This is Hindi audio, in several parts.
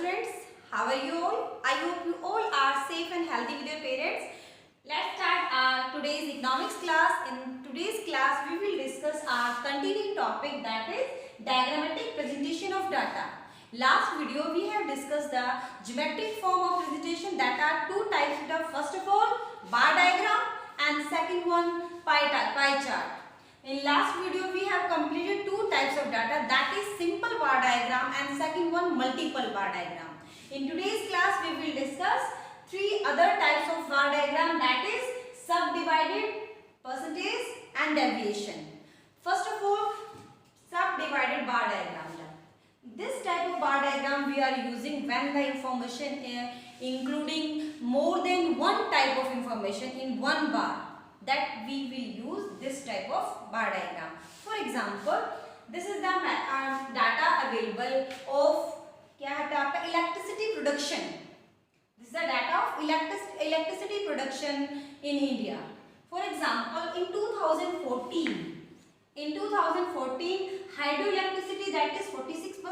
students, how are you all? I hope you all are safe and healthy with your parents. Let's start our today's economics class. In today's class, we will discuss our continuing topic, that is diagrammatic presentation of data. Last video, we have discussed the geometric form of presentation, that are two types of, first of all, bar diagram, and second one, pie chart. In last video, we have completed two types of data, that is simple bar diagram and second one multiple bar diagram. In today's class, we will discuss three other types of bar diagram, that is subdivided, percentage and deviation. First of all, subdivided bar diagram. This type of bar diagram we are using when the information including more than one type of information in one bar, that we will use this type of bar diagram. For example, this is the data available of क्या है आपका electricity production. This is the data of electricity production in India. For example, in 2014, hydroelectricity, that is 46%,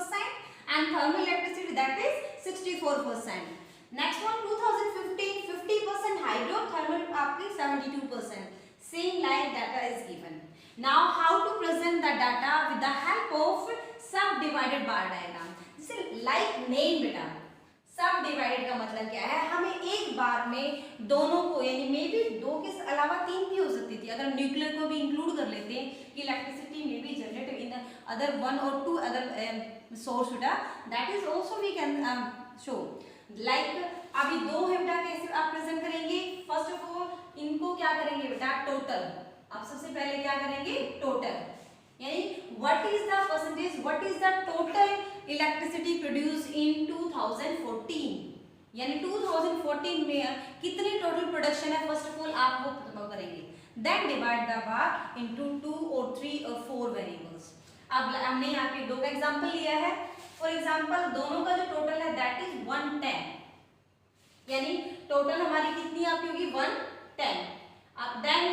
and thermal electricity, that is 64%. Next one, 2015, 50% hydro, thermal आपकी 72%. Same like data is given. Now how to present the data with the help of subdivided bar diagram. जैसे like name बेटा, सबडिवाइडेड का मतलब क्या है, हमें एक बार में दोनों को, यानी मे बी दो के अलावा तीन भी हो सकती थी, अगर न्यूक्लियर को भी इंक्लूड कर लेते हैं कि इलेक्ट्रिसिटी में भी जनरेट इन अदर वन और टू अदर सोर्स बेटा, that is also we can show. Like अभी दो है बेटा, कैसे आप प्रेजेंट करेंगे? फर्स्ट ऑफ ऑल इनको क्या करेंगे बेटा, टोटल. आप सबसे पहले क्या करेंगे, टोटल, यानी what is the percentage, what is the total electricity produce in 2014, यानी 2014 में कितनी टोटल प्रोडक्शन है, फर्स्ट ऑफ ऑल आप वो पता करेंगे. Then divide the bar into 2 और 3 और 4 वेरिएबल्स. अब हमने यहाँ पे दो का एग्जांपल लिया है. फॉर एग्जांपल दोनों का जो टोटल है दैट इज 110, यानी टोटल हमारी कितनी आपकी होगी 110. अब देन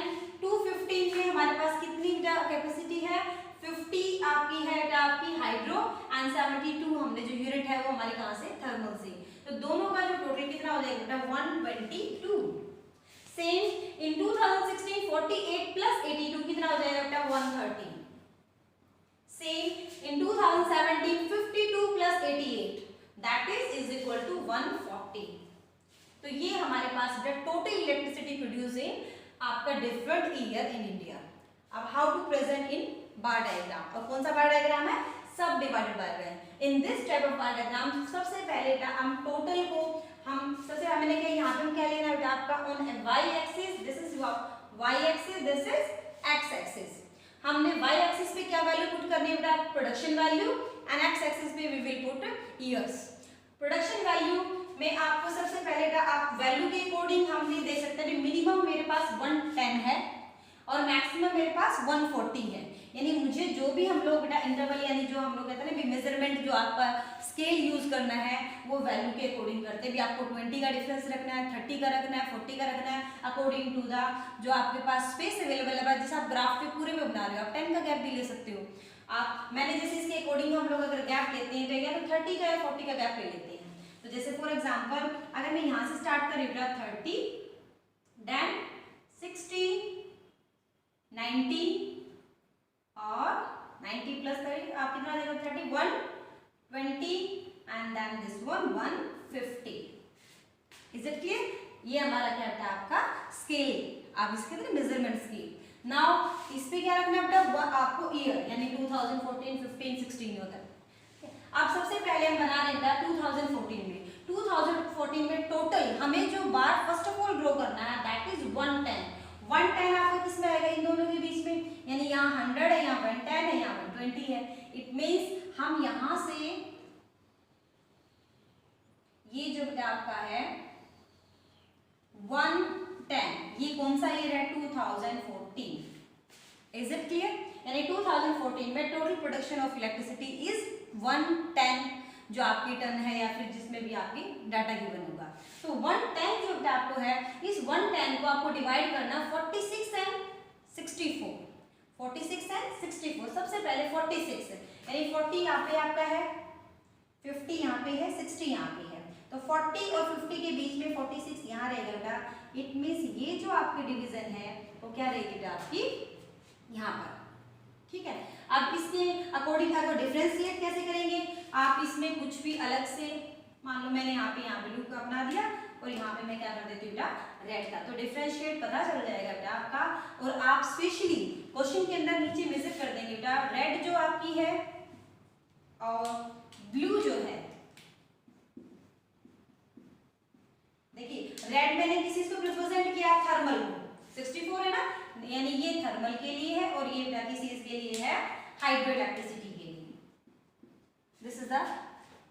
215 में हमारे पास कितनी कैपेसिटी है, 50 आपकी है आपकी हाइड्रो एंड 72 हमने जो यूनिट है वो हमारी कहां से, थर्मल से. तो दोनों का जो टोटल कितना हो जाएगा बेटा, 122. सेम इन 2016 48 प्लस 82 कितना हो जाएगा बेटा, 130. Same in 2017 52 plus 88 that is equal to 140. तो ये हमारे पास टोटल इलेक्ट्रिसिटी प्रोड्यूस इन आपका डिफरेंट ईयर इन इंडिया. अब how to present in bar diagram, और कौन सा बार डायग्राम है, subdivided bar diagram. In this type of bar diagram सबसे पहले हम टोटल को हम सबसे मैंने कहा यहाँ पे हम क्या लेना है आपका, on Y axis this is Y axis, this is X axis. हमने वाई एक्सिस पे क्या वैल्यू पुट करनी है बेटा, production value, and X axis पे we will put years. Production value में आपको सबसे पहले आप वैल्यू के अकॉर्डिंग हम नहीं दे सकते. मिनिमम मेरे पास 110 है और मैक्सिमम मेरे पास 140 है, यानी मुझे जो भी हम लोग बेटा इंटरवल, यानी जो हम लोग कहते हैं ना मेजरमेंट, जो आपका स्केल यूज करना है वो वैल्यू के अकॉर्डिंग करते हैं. भी आपको 20 का डिफरेंस रखना है, 30 का रखना है, 40 का रखना है, अकॉर्डिंग टू द जो आपके पास स्पेस अवेलेबल है. जैसे आप ग्राफ पे पूरे में बना रहे हो, आप 10 का गैप भी ले सकते हो. आप मैंने जैसे इसके अकॉर्डिंग हम लोग अगर गैप लेते हैं तो 30 का या 40 का गैप ले लेते हैं. तो जैसे फॉर एग्जाम्पल अगर मैं यहाँ से स्टार्ट करी बेटा 30, देन 60, 90 और 90 प्लस करें आप कितना देगा 31, 20 and then this one 150. Is it clear? ये हमारा क्या था आपका स्केल, आप इसके अंदर मेजरमेंट स्केल. नाउ इस पे क्या रखना है बेटा, आपको ईयर, यानी 2014, 15, 16 होता है. अब सबसे पहले हम बना देंगे 2014 में. 2014 में टोटल हमें जो बार फर्स्ट ऑफ ऑल ड्रॉ करना है दैट इज 110. 110 आपका किस में आएगा, इन दोनों के बीच में, यानी यहाँ 100 है, यहाँ 110 है, यहाँ 120 है. इट मीन्स हम यहाँ से ये जो आपका है 110, ये कौन सा ईयर है, 2014. Is it clear? यानी 2014 में total production of electricity is 110 जो आपकी टन है, या फिर जिसमें भी आपकी डाटा गिवन होगा. तो 110 जो आपको है, इस 110 को आपको डिवाइड करना 46 एंड 64. 46 एंड 64, सबसे पहले 46 है, यानी 40 यहाँ पे आपका है, 50 यहाँ पे है, 60 यहाँ पे है, तो 40 और 50 के बीच में 46 यहाँ रहेगा बेटा। इट मीन्स ये जो आपकी डिवीजन है वो क्या रहेगी बेटा आपकी यहाँ पर, ठीक है। अब इसके अकॉर्डिंग आपको डिफरेंशिएट कैसे करेंगे, आप इसमें कुछ भी अलग से, मान लो मैंने यहाँ पे ब्लू का बना दिया और यहाँ पे मैं क्या कर देती हूँ बेटा रेड का, तो डिफरेंशिएट पता चल जाएगा बेटा आपका। और आप स्पेशली क्वेश्चन के अंदर नीचे मेजर कर देंगे बेटा, रेड जो आपकी है और ब्लू जो है, देखिए रेड मैंने किस चीज को रिप्रेजेंट किया, थर्मल को, 64 है ना, यानी ये थर्मल के लिए है और ये बेटा किस चीज के लिए है, हाइड्रो इलेक्ट्रिसिटी के लिए। दिस इज द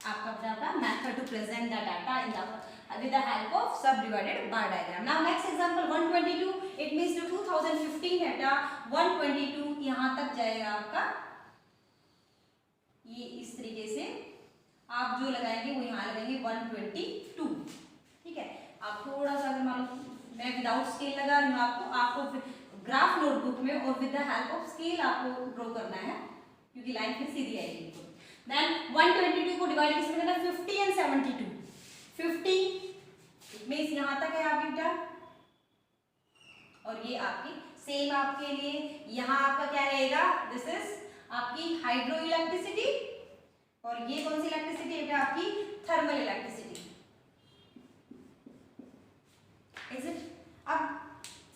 आपका बेटा method to present the data in the with the help of subdivided bar diagram. Now next example 122, it means to 2015 data 122 यहाँ तक जाएगा आपका, ये इस तरीके से आप जो लगाएंगे वो यहाँ लगाएंगे 122, ठीक है। आप थोड़ा सा अगर मान लो मैं विदाउट स्केल लगा रही हूँ, आपको ग्राफ नोटबुक में और with the help of scale आपको ड्रॉ करना है क्योंकि लाइन फिर सीधी आएगी। देन 122 को डिवाइड किसमें करना, 50 एंड 72, 50 मीन्स यहाँ तक है आपकी बेटा, और ये आपकी सेम आपके लिए यहाँ आपका क्या रहेगा, दिस इज आपकी हाइड्रो इलेक्ट्रिसिटी और ये कौन सी इलेक्ट्रिसिटी है आपकी, थर्मल इलेक्ट्रिसिटी, इज इट। अब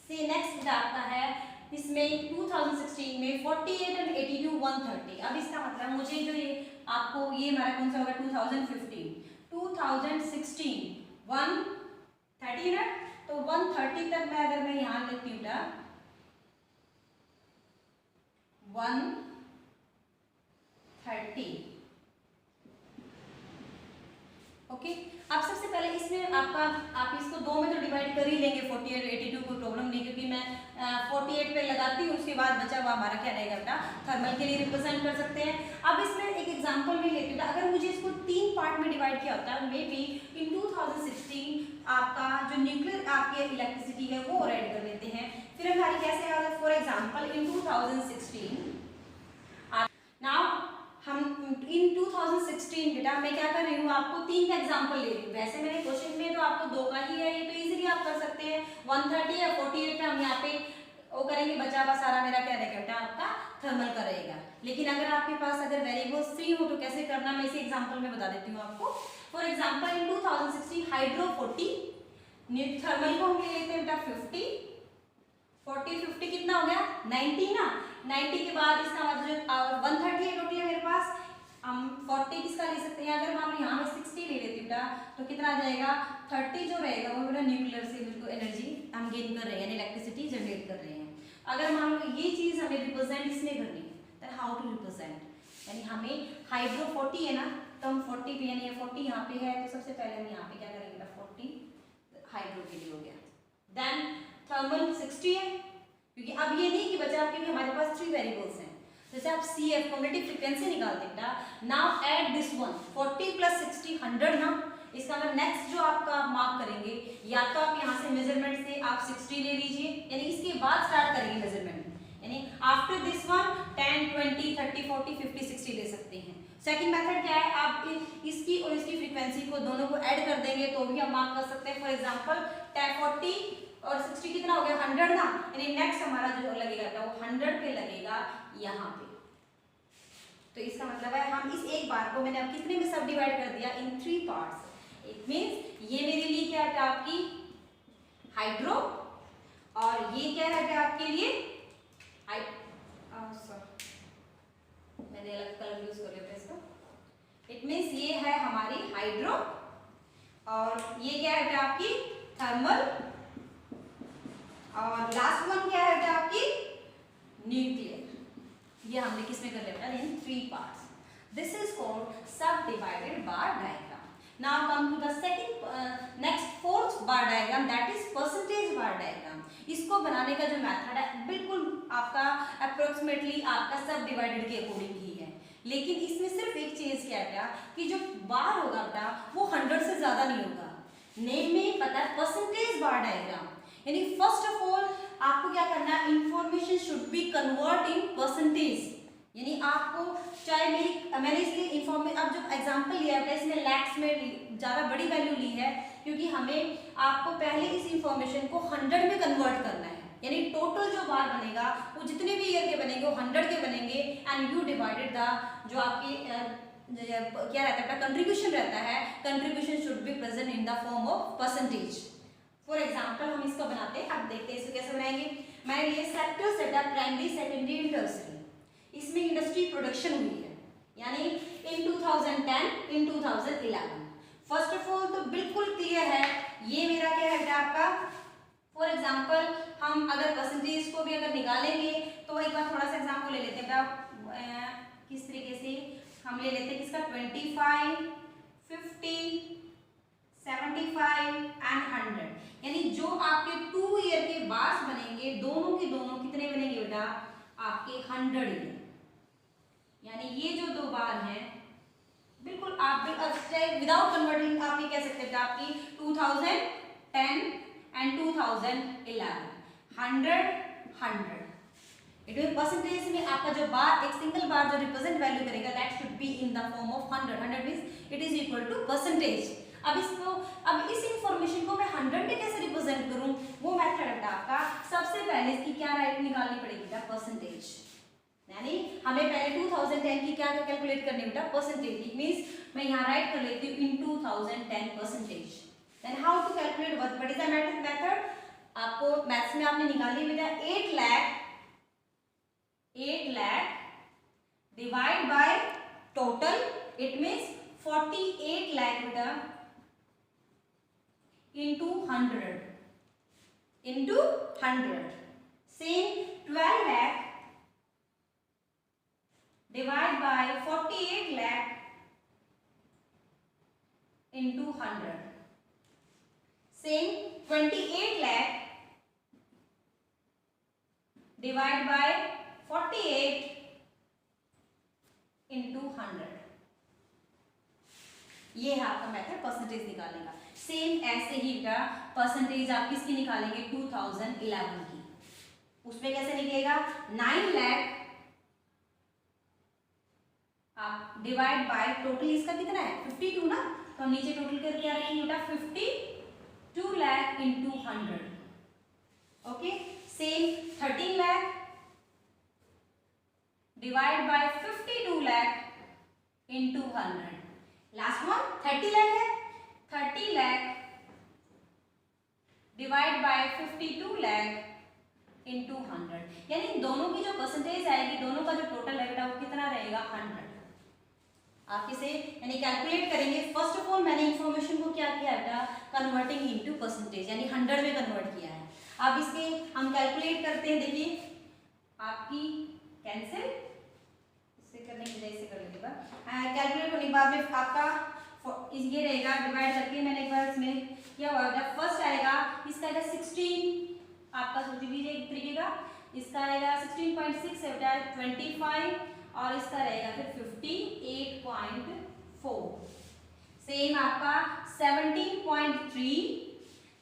से नेक्स्ट आपका है इसमें 2016 में 48 एंड 82 130। अब इसका मतलब मुझे जो ये आपको ये हमारा कौन सा होगा 2016 130 ना, तो 130 तक मैं अगर मैं यहाँ लिखती हूँ 130, ओके। अब सबसे पहले इसमें आपका आप इसको दो में तो डिवाइड कर ही लेंगे, 48 82 कोई प्रॉब्लम नहीं, क्योंकि मैं 48 पे लगाती हूँ, उसके बाद बचा हुआ हमारा क्या रहेगा बेटा थर्मल के लिए रिप्रेजेंट कर सकते हैं। अब इसमें एक एग्जांपल में लेती हूँ, अगर मुझे इसको 3 पार्ट में डिवाइड किया होता है, मे बी इन 2016 आपका जो न्यूक्लियर आपकी इलेक्ट्रिसिटी है वो ऐड कर देते हैं, फिर हमारी कैसे आ, फॉर एग्जाम्पल इन 2016 नाउ हम इन 2016 बेटा मैं क्या कर रही हूँ, आपको 3 का एग्जांपल ले रही हूँ। वैसे मेरे क्वेश्चन में तो आपको 2 का ही है, ये तो इजीली आप कर सकते हैं। 130 या 48 पे हम यहाँ पे वो करेंगे, बचा हुआ सारा मेरा क्या रहेगा बेटा आपका थर्मल का रहेगा। लेकिन अगर आपके पास अगर वेरिएबल्स 3 हो तो कैसे करना, मैं इसी एग्जाम्पल में बता देती हूँ आपको। For example in 2016 hydro 40, thermal को हम ले लेते हैं बेटा 50, 40 50 कितना हो गया 90 ना, 90 के बाद इसका मतलब 138 होती है मेरे पास, हम 40 किसका ले सकते हैं, अगर मान लो यहाँ मैं 60 ले लेती हूँ तो कितना आ जाएगा 30 जो रहेगा वो मेरा न्यूक्लियर से बिल्कुल एनर्जी हम गेन कर रहे हैं, इलेक्ट्रिसिटी जनरेट कर रहे हैं। अगर मान लो ये चीज हमें रिप्रेजेंट इसमें करनी है, तो हाउ टू रिप्रेजेंट, यानी हमें हाइड्रो 40 है ना, तो हम 40 पे यानी 40 यहाँ पे है, तो सबसे पहले हम यहाँ पे क्या करेंगे 40 हाइड्रो के लिए हो गया। देन थर्मल 60 है, क्योंकि अब ये नहीं कि बचा आपके भी हमारे पास 3 वेरिएबल्स हैं, जैसे आप CF कम्युलेटिव फ्रीक्वेंसी निकालते हैं। Now add this one 40 plus 60 100 ना, इसका मतलब नेक्स्ट जो आपका मार्क करेंगे, या तो आप यहाँ से मेजरमेंट से आप 60 ले लीजिए, यानी इसके बाद स्टार्ट करेंगे मेजरमेंट, यानी आफ्टर दिस वन 10 20 30 40 50 60 ले सकते हैं। सेकंड मेथड क्या है, आप इसकी और इसकी फ्रीक्वेंसी को दोनों को ऐड कर देंगे तो भी हम मार्क कर सकते हैं। फॉर एग्जांपल 40 और 60 कितना हो गया 100 ना, यानी नेक्स्ट हमारा जो लगेगा वो 100 पे लगेगा यहाँ पे। तो इसका मतलब है हम इस एक बार को मैंने अब कितने में सब डिवाइड कर दिया, इन 3 पार्ट्स। इट मींस ये मेरे लिए क्या है आपकी हाइड्रो, और ये क्या है आपके लिए मैंने अलग कलर यूज कर लेते इसको। इट मींस ये है हमारी हाइड्रो और ये क्या है आपकी थर्मल, और लास्ट वन क्या है आपकी न्यूक्लियर। ये हमने किसमें कर लिया in 3 parts. This is called subdivided bar diagram. Now come to the second next fourth bar diagram, that is percentage bar diagram. इसको बनाने का जो मेथड है बिल्कुल आपका अप्रोक्सीमेटली आपका सब डिवाइडेड के अकॉर्डिंग ही है, लेकिन इसमें सिर्फ एक चीज क्या है कि जो बार होगा बेटा वो 100 से ज्यादा नहीं होगा। नेम में ही पता है परसेंटेज बार डायग्राम, यानी फर्स्ट ऑफ ऑल आपको क्या करना है, information should be convert in percentage. यानी आपको चाहे मैंने इसलिए इन्फॉर्मेशन, अब जो एग्जांपल लिया है इसमें लैक्स में ज़्यादा बड़ी वैल्यू ली है, क्योंकि हमें आपको पहले इस इंफॉर्मेशन को 100 में कन्वर्ट करना है। यानी टोटल जो बार बनेगा वो जितने भी ईयर के बनेंगे वो 100 के बनेंगे, एंड यू डिवाइडेड द जो आपकी क्या रहता है कंट्रीब्यूशन रहता है, contribution should be present in the form of percentage. For example हम इसको बनाते हैं, अब देखते हैं इसको कैसे बनाएंगे। मैंने लिए sector setup primary secondary and tertiary, इसमें इंडस्ट्री प्रोडक्शन हुई है यानी इन 2010 इन 2011। फर्स्ट ऑफ ऑल तो बिल्कुल क्लियर है, ये मेरा क्या है आपका, फॉर एग्जांपल हम अगर परसेंटेज को भी अगर निकालेंगे तो एक बार थोड़ा सा एग्जांपल ले लेते हैं, किस तरीके से हम ले लेते हैं किसका 25, 50, 75 एंड 100, यानी जो आपके 2 ईयर के बार्स बनेंगे दोनों के दोनों कितने बनेंगे बेटा आपके 100 ईयर। यानी ये जो दो बार हैं बिल्कुल आप विदाउट कन्वर्टिंग आप ये कह सकते हैं आपकी 2010 एंड 2011 100 इट मीन परसेंटेज में आपका जो बार एक सिंगल बार जो रिप्रेजेंट वैल्यू करेगा that should be in the form of 100 means it is equal to percentage. अब इस इंफॉर्मेशन को मैं 100 में कैसे रिप्रेजेंट करूं, वो मेथड है आपका। सबसे पहले इसकी क्या राइट निकालनी पड़ेगी परसेंटेज, यानी हमें पहले 2010 की क्या कैलकुलेट करनी बेटा परसेंटेज। इट मींस मैं यहाँ राइट कर लेती हूँ in 2010 percentage. Then how to calculate what is the method, आपको मैथ्स में आपने निकाली बेटा 8 lakh divide by total, it means 48 lakh बेटा into 100 same 12 lakh divide by 48 lakh into 100 same 28 lakh divide by 48 into 100। ये है आपका मेथड परसेंटेज निकालने का। सेम ऐसे ही का परसेंटेज आप किसकी निकालेंगे 2011 की, उसमें कैसे निकलेगा 9 लाख आप डिवाइड बाय टोटल इसका कितना है 52 ना, तो हम नीचे टोटल कर क्या रखेंगे बेटा 52 lakh into 100। Okay same 13 lakh divide bye 52 lakh into 100। Last one 30 lakh है, 30 lakh divide bye 52 lakh into 100, यानी दोनों की जो परसेंटेज आएगी दोनों का जो टोटल है बेटा वो कितना रहेगा 100। आप इसे यानी कैलकुलेट करेंगे। फर्स्ट ऑफ ऑल मैंने इंफॉर्मेशन को क्या किया बेटा कन्वर्टिंग इनटू परसेंटेज यानी 100 में कन्वर्ट किया है। अब इसके हम कैलकुलेट करते हैं, देखिए आपकी कैंसिल इससे करने की वजह से कर लीजिएगा, कैलकुलेट होने के बाद में आपका ये रहेगा डिवाइड करके मैंने एक बार इसमें क्या हुआ फर्स्ट आएगा इसका आएगा 16 आपका सोच लीजिए एक तरीके का, इसका आएगा 16.6 है बेटा 25 और इसका रहेगा फिर 58.4। सेम आपका 17.3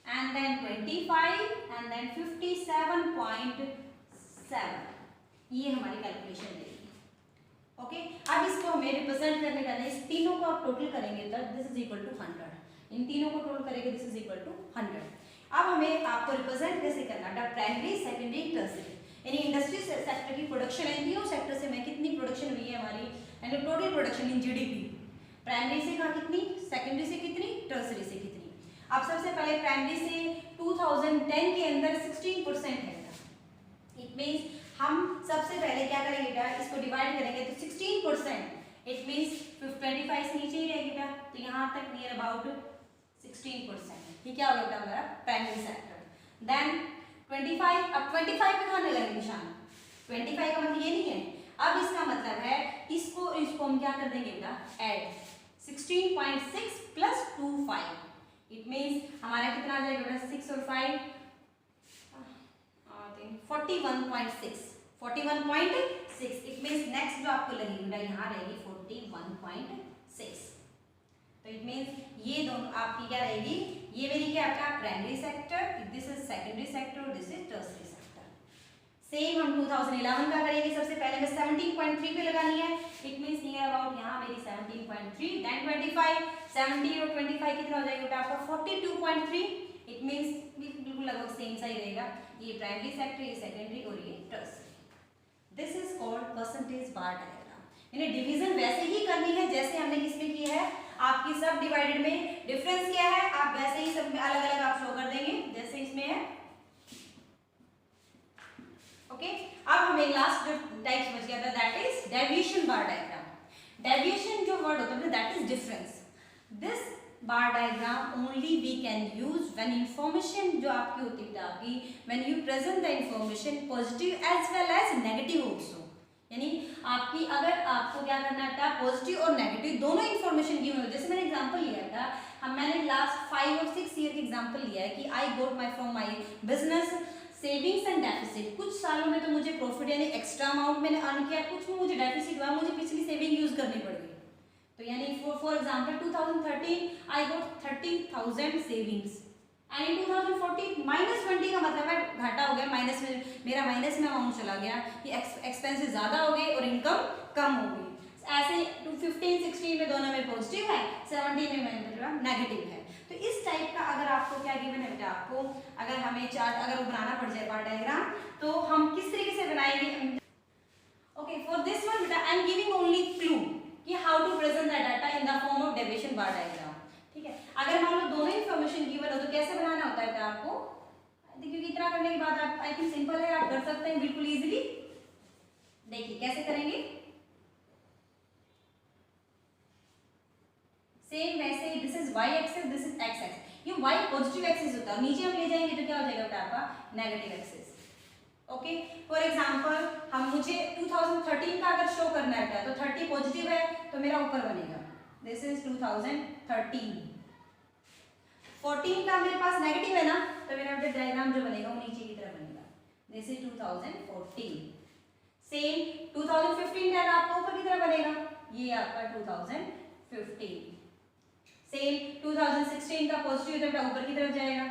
एंड देन 25 एंड देन 57.7, ये हमारी कैलकुलेशन रहेगी। ओके अब इसको हमें रिप्रेजेंट करने का है, इस तीनों को आप टोटल करेंगे तो दिस इज इक्वल टू 100, इन तीनों को टोटल करेंगे दिस इज इक्वल टू 100। अब हमें आपको रिप्रेजेंट कैसे करना है प्राइमरी सेकेंडरी टर्सरी, यानी इंडस्ट्री सेक्टर की प्रोडक्शन है, तीनों सेक्टर से में कितनी प्रोडक्शन हुई है हमारी यानी total production in GDP, primary से कहाँ कितनी, सेकेंडरी से कितनी, टर्सरी से कितनी। अब सबसे पहले प्राइमरी से 2010 के अंदर 16% है, इट मीन्स हम सबसे पहले क्या करेंगे बेटा इसको डिवाइड करेंगे तो 16%, इट मीन्स 25 से नीचे ही रहेगी बेटा, तो यहाँ तक नियर अबाउट 16%, ये क्या हो गया हमारा प्राइमरी सेक्टर। देन 25, अब 25 पे कहाँ लगेगा निशान, 25 का मतलब ये नहीं है, अब इसका मतलब है इसको हम क्या कर देंगे बेटा ऐड 16.6 प्लस 25, इट मीन्स हमारा कितना आ जाएगा बेटा 6 और 5 41.6, इट मीन्स नेक्स्ट जो आपको लगेगी बेटा यहाँ रहेगी 41.6, तो इट मीन्स ये दोनों आपकी क्या रहेगी, ये मेरी क्या आपका primary sector, this is secondary sector, this is tertiary sector. Same हम 2011 का करेंगे। सबसे पहले मैं 17.3 पे लगानी है। इट मींस नियर अबाउट यहाँ मेरी 17.3 देन 25 17 और 25 कितना हो जाएगा बेटा आपका 42.3। इट मींस बिल्कुल लगभग सेम सा ही रहेगा। ये प्राइमरी सेक्टर, ये सेकेंडरी और ये tertiary. This is called percentage bar diagram. यानी डिवीजन वैसे ही करनी है जैसे हमने किसमें की है, आपकी सब डिवाइडेड में। डिफरेंस क्या है, आप वैसे ही सब में अलग अलग आप शो कर देंगे जैसे इसमें है। ओके, अब हमें लास्ट जो टाइप बच गया था that is deviation bar diagram. Deviation जो वर्ड होता है that is difference. This bar diagram only we can use when information जो आपकी होती है आपकी when you present the information positive as well as negative also. यानी आपकी अगर आपको क्या करना था, पॉजिटिव और नेगेटिव दोनों इंफॉर्मेशन गिवन हो। जैसे मैंने एग्जांपल लिया था, मैंने लास्ट 5 और 6 ईयर की एग्जांपल लिया है कि I got my from my business savings and deficit. कुछ सालों में तो मुझे प्रॉफिट यानी एक्स्ट्रा अमाउंट मैंने अर्न किया, कुछ में मुझे डेफिसिट हुआ, मुझे पिछली सेविंग यूज करनी पड़ गई। तो यानी for example 2013 I got 30,000 savings and in 2014 -20 का मतलब है घाटा हो गया, माइनस में मेरा माइनस में अमाउंट चला गया, ये एक्सपेंसेस ज़्यादा हो गए और इनकम कम हो गई। ऐसे 15-16 में दोनों में पॉजिटिव है, 17 में नेगेटिव है। तो इस टाइप का अगर आपको क्या गिवन है बेटा, आपको अगर हमें चार्ट अगर बनाना पड़ जाए बार डायग्राम, तो हम किस तरीके से बनाएंगे। ओके, फॉर दिस वन बेटा I am giving only clue कि how to present the data in the form of deviation bar diagram. ठीक है, अगर मान लो दोनों इन्फॉर्मेशन गिवन हो तो कैसे बनाना होता है आपको, क्योंकि इतना करने के बाद आप आई थिंक सिंपल है, आप कर सकते हैं बिल्कुल इजीली। देखिए कैसे करेंगे, सेम वैसे ही। This is y axis, this is x axis. ये y पॉजिटिव एक्सिस होता है, नीचे हम ले जाएंगे तो क्या हो जाएगा बेटा आपका negative axis. Okay, for example हम मुझे 2013 का अगर शो करना है तो 30 पॉजिटिव है तो मेरा ऊपर बनेगा, दिस इज 2013। 14 का मेरे पास नेगेटिव है ना, तो मेरा डायग्राम जो बनेगा वो नीचे की तरफ बनेगा, दिस इज 2014। सेम 2015 का आपको ऊपर की तरफ बनेगा, ये आपका 2015। सेम 2016 का पॉजिटिव है तो ऊपर की तरफ जाएगा,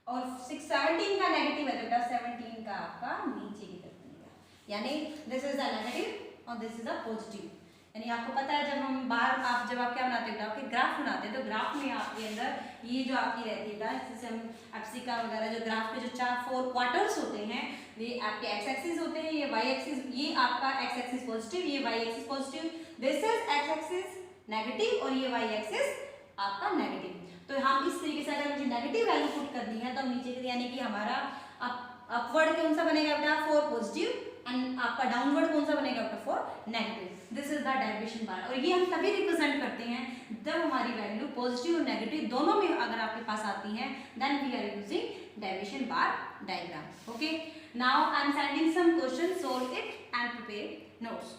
और 17 का नेगेटिव है तो 17 का आपका नीचे की तरफ बनेगा। यानी दिस इज द नेगेटिव और दिस इज द पॉजिटिव। यानी आपको पता है जब हम बार आप जब आप क्या बनाते हैं आपके ग्राफ बनाते हैं, तो ग्राफ में आपके अंदर ये जो आपकी रहती है जैसे हम एप्सिका वगैरह जो ग्राफ के जो 4 क्वार्टर्स होते हैं, ये आपके एक्स एक्सिस होते हैं, ये वाई एक्सिस, ये आपका एक्स एक्सिस पॉजिटिव, ये Y axis positive, this is X axis negative और ये वाई एक्सिस आपका नेगेटिव। तो हम इस तरीके से अगर मुझे नेगेटिव वैल्यू पुट करनी है तो हम नीचे के यानी कि हमारा अपवर्ड कौन सा बनेगा बेटा फॉर पॉजिटिव एंड आपका डाउनवर्ड कौन सा बनेगा बेटा for negative. This is the deviation bar, और ये हम तभी रिप्रेजेंट करते हैं जब हमारी वैल्यू पॉजिटिव और नेगेटिव दोनों में अगर आपके पास आती है, then we are using deviation bar diagram. Okay, now I am sending some question, solve it and prepare notes.